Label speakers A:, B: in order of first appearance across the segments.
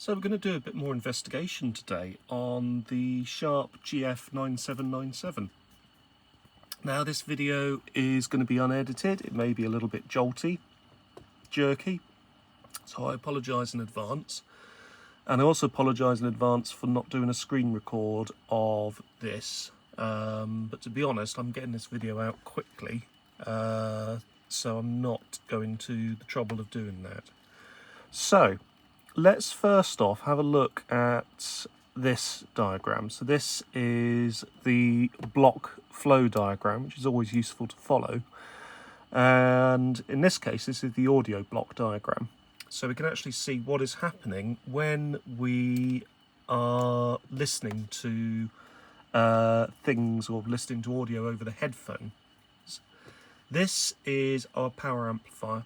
A: So we're going to do a bit more investigation today on the Sharp GF9797. Now this video is going to be unedited. It may be a little bit jolty, jerky, so I apologise in advance. And I also apologise in advance for not doing a screen record of this. But to be honest, I'm getting this video out quickly, so I'm not going to the trouble of doing that. So let's first off have a look at this diagram. So this is the block flow diagram, which is always useful to follow. And in this case, this is the audio block diagram. So we can actually see what is happening when we are listening to things or listening to audio over the headphones. This is our power amplifier,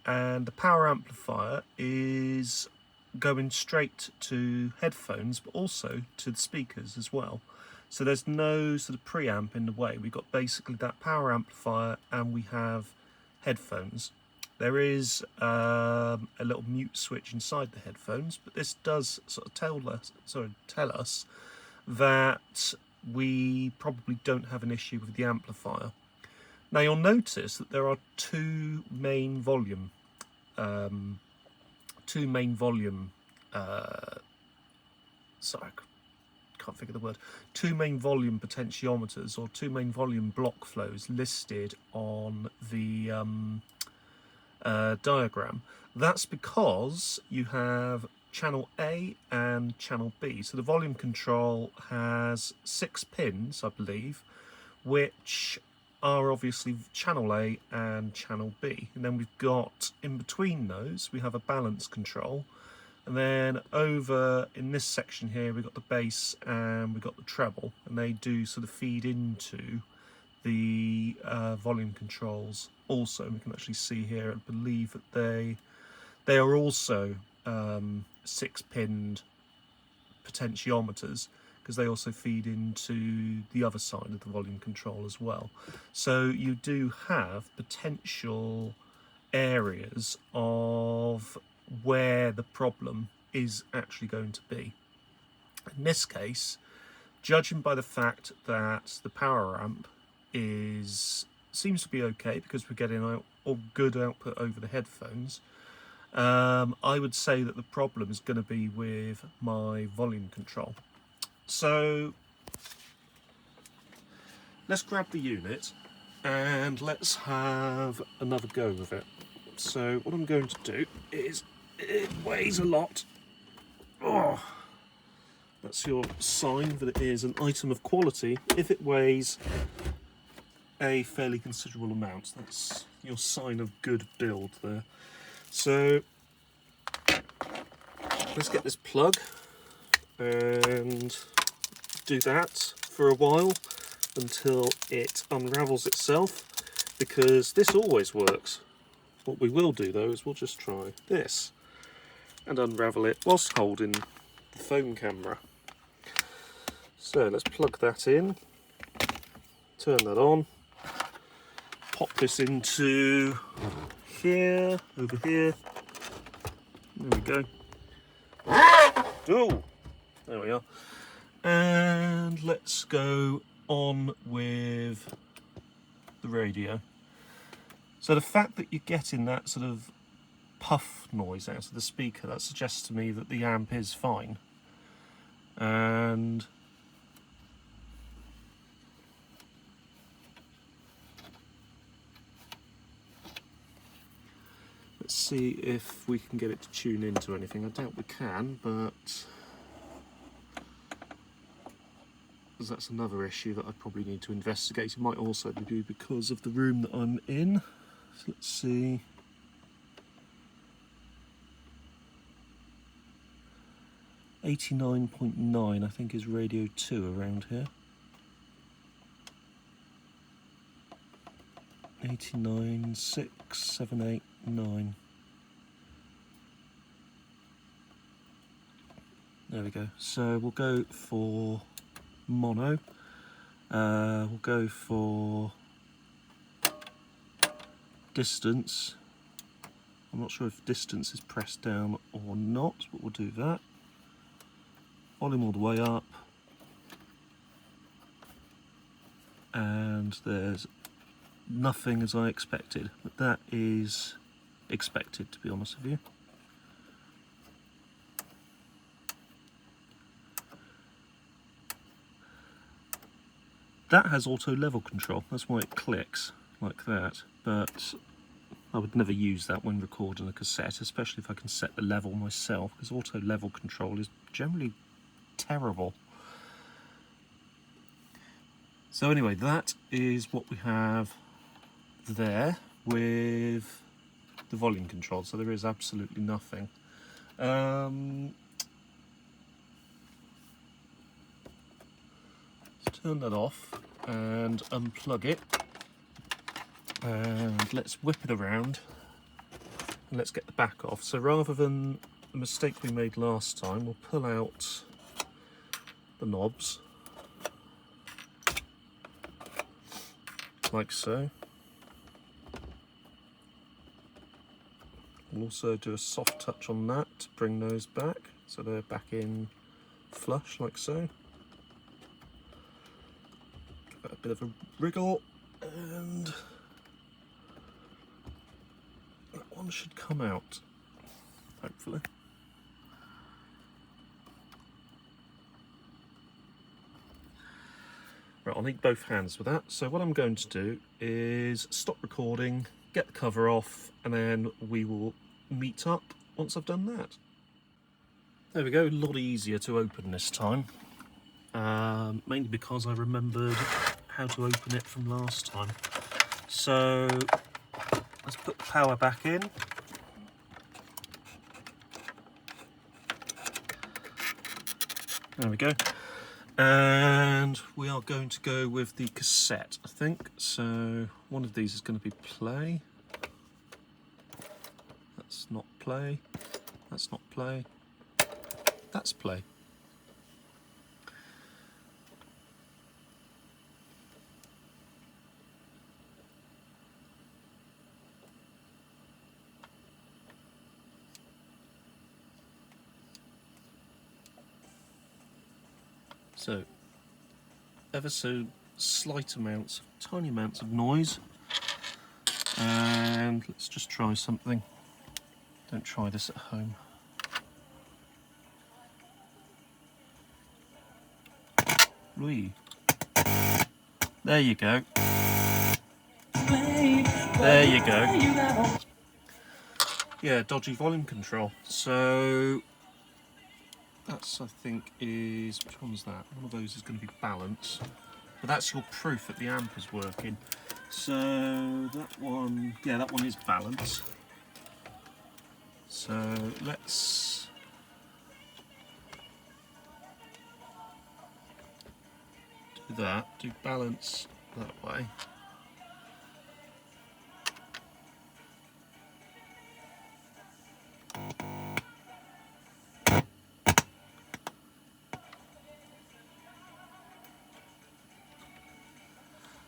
A: and the power amplifier is going straight to headphones but also to the speakers as well. So there's no sort of preamp in the way. We've got basically that power amplifier and we have headphones. There is a little mute switch inside the headphones, but this does sort of tell us that we probably don't have an issue with the amplifier. Now you'll notice that there are two main volume two main volume potentiometers, or two main volume block flows listed on the diagram. That's because you have channel A and channel B. So the volume control has 6 pins, I believe, which are obviously channel A and channel B. And then we've got, in between those, we have a balance control. And then over in this section here, we've got the bass and we've got the treble. And they do sort of feed into the volume controls also. We can actually see here, I believe that they are also 6-pinned potentiometers, because they also feed into the other side of the volume control as well. So you do have potential areas of where the problem is actually going to be. In this case, judging by the fact that the power amp seems to be okay because we're getting a good output over the headphones, I would say that the problem is going to be with my volume control. So let's grab the unit and let's have another go with it. So what I'm going to do is, it weighs a lot. Oh, that's your sign that it is an item of quality. If it weighs a fairly considerable amount, that's your sign of good build there. So let's get this plug and do that for a while until it unravels itself, because this always works. What we will do though is we'll just try this and unravel it whilst holding the phone camera. So let's plug that in, turn that on, pop this into here, over here. There we go. Oh, there we are. And let's go on with the radio. So the fact that you're getting that sort of puff noise out of the speaker, that suggests to me that the amp is fine. And let's see if we can get it to tune into anything. I doubt we can, but that's another issue that I probably need to investigate. It might also be because of the room that I'm in. So let's see. .9, I think, is radio 2 around here. 89, 6, 7, 8, 9. There we go. So we'll go for mono. We'll go for distance. I'm not sure if distance is pressed down or not, but we'll do that. volume all the way up, and there's nothing as I expected, but that is expected, to be honest with you. That has auto level control, that's why it clicks like that, but I would never use that when recording a cassette, especially if I can set the level myself, because auto level control is generally terrible. So anyway, that is what we have there with the volume control, so there is absolutely nothing. Let's turn that off and unplug it, and let's whip it around and let's get the back off. So rather than the mistake we made last time, we'll pull out the knobs like so. We'll also do a soft touch on that to bring those back, so they're back in flush like so. Give that a bit of a wriggle, and that one should come out, hopefully. Right, I'll need both hands with that. So what I'm going to do is stop recording, get the cover off, and then we will meet up once I've done that. There we go, a lot easier to open this time. Mainly because I remembered how to open it from last time. So let's put the power back in. There we go. And we are going to go with the cassette, I think. So one of these is going to be play. That's not play. That's not play. That's play. So ever so slight amounts, tiny amounts of noise. And let's just try something. Don't try this at home. Whee. There you go. There you go. Yeah, dodgy volume control. So that's, I think, is, which one's that? One of those is going to be balance. But that's your proof that the amp is working. So that one, yeah, that one is balance. So let's do that, do balance that way.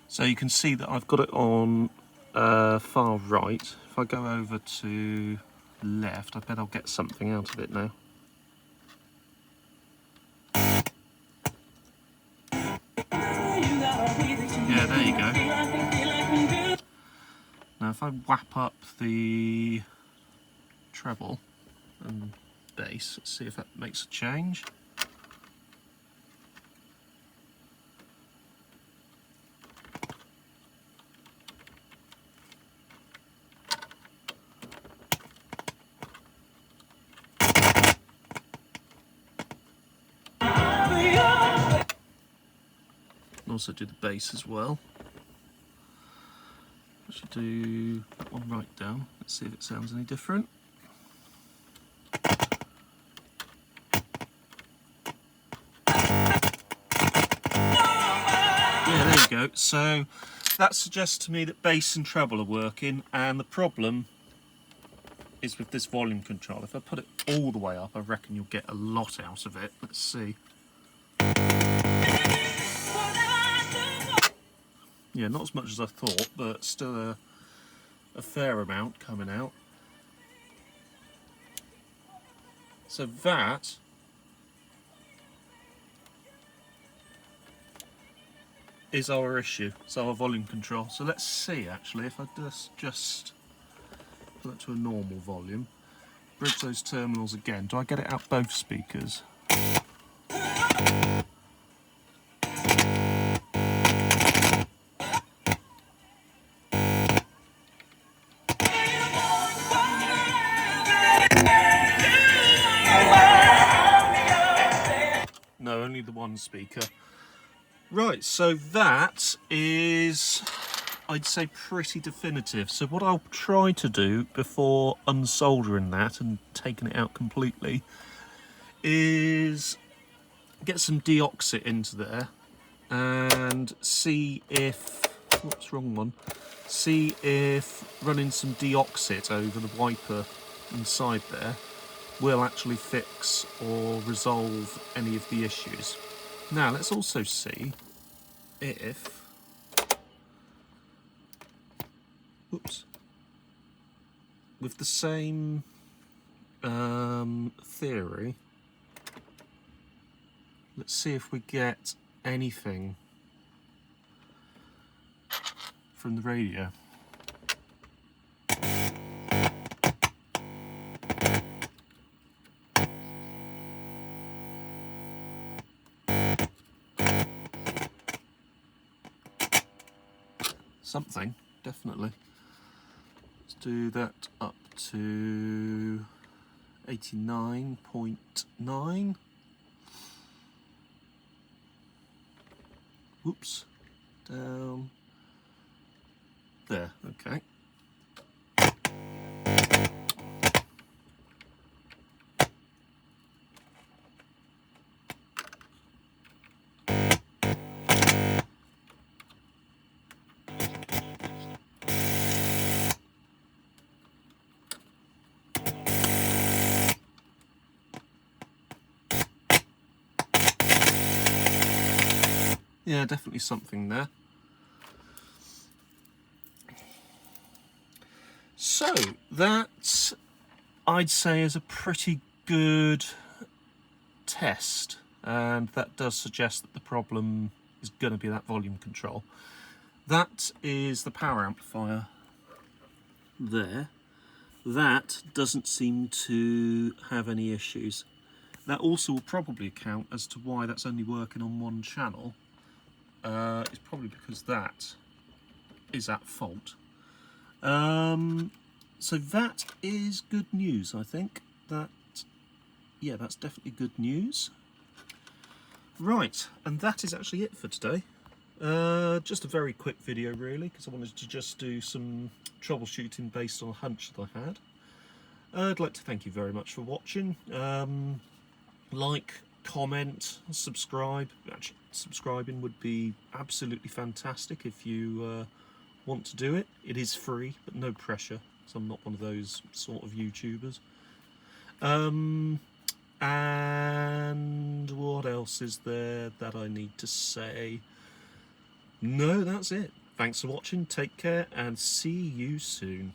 A: So you can see that I've got it on far right. If I go over to left, I bet I'll get something out of it now. Yeah, there you go. Now if I whap up the treble and bass, let's see if that makes a change. Also do the bass as well. I should do that one right down. Let's see if it sounds any different. Yeah, there you go. So that suggests to me that bass and treble are working, and the problem is with this volume control. If I put it all the way up, I reckon you'll get a lot out of it. Let's see. Yeah, not as much as I thought, but still a fair amount coming out. So that is our issue. It's our volume control. So let's see actually if I just put it to a normal volume. Bridge those terminals again. Do I get it out both speakers? No, only the one speaker. Right, so that is, I'd say, pretty definitive. So what I'll try to do before unsoldering that and taking it out completely is get some deoxit into there and see if, whoops, wrong one, see if running some deoxit over the wiper inside there will actually fix or resolve any of the issues. Now let's also see if, whoops, with the same theory, let's see if we get anything from the radio. Something, definitely. Let's do that up to 89.9. Whoops, down there, okay. Yeah, definitely something there. So that, I'd say, is a pretty good test, and that does suggest that the problem is going to be that volume control. That is the power amplifier there. That doesn't seem to have any issues. That also will probably account as to why that's only working on one channel. It's probably because that is at fault. So that is good news, I think. Yeah, that's definitely good news. Right, and that is actually it for today. Just a very quick video really, because I wanted to just do some troubleshooting based on a hunch that I had. I'd like to thank you very much for watching. Like, comment, subscribe. Actually, subscribing would be absolutely fantastic if you want to do it. It is free, but no pressure, so I'm not one of those sort of YouTubers. And what else is there that I need to say? No, that's it. Thanks for watching, take care, and see you soon.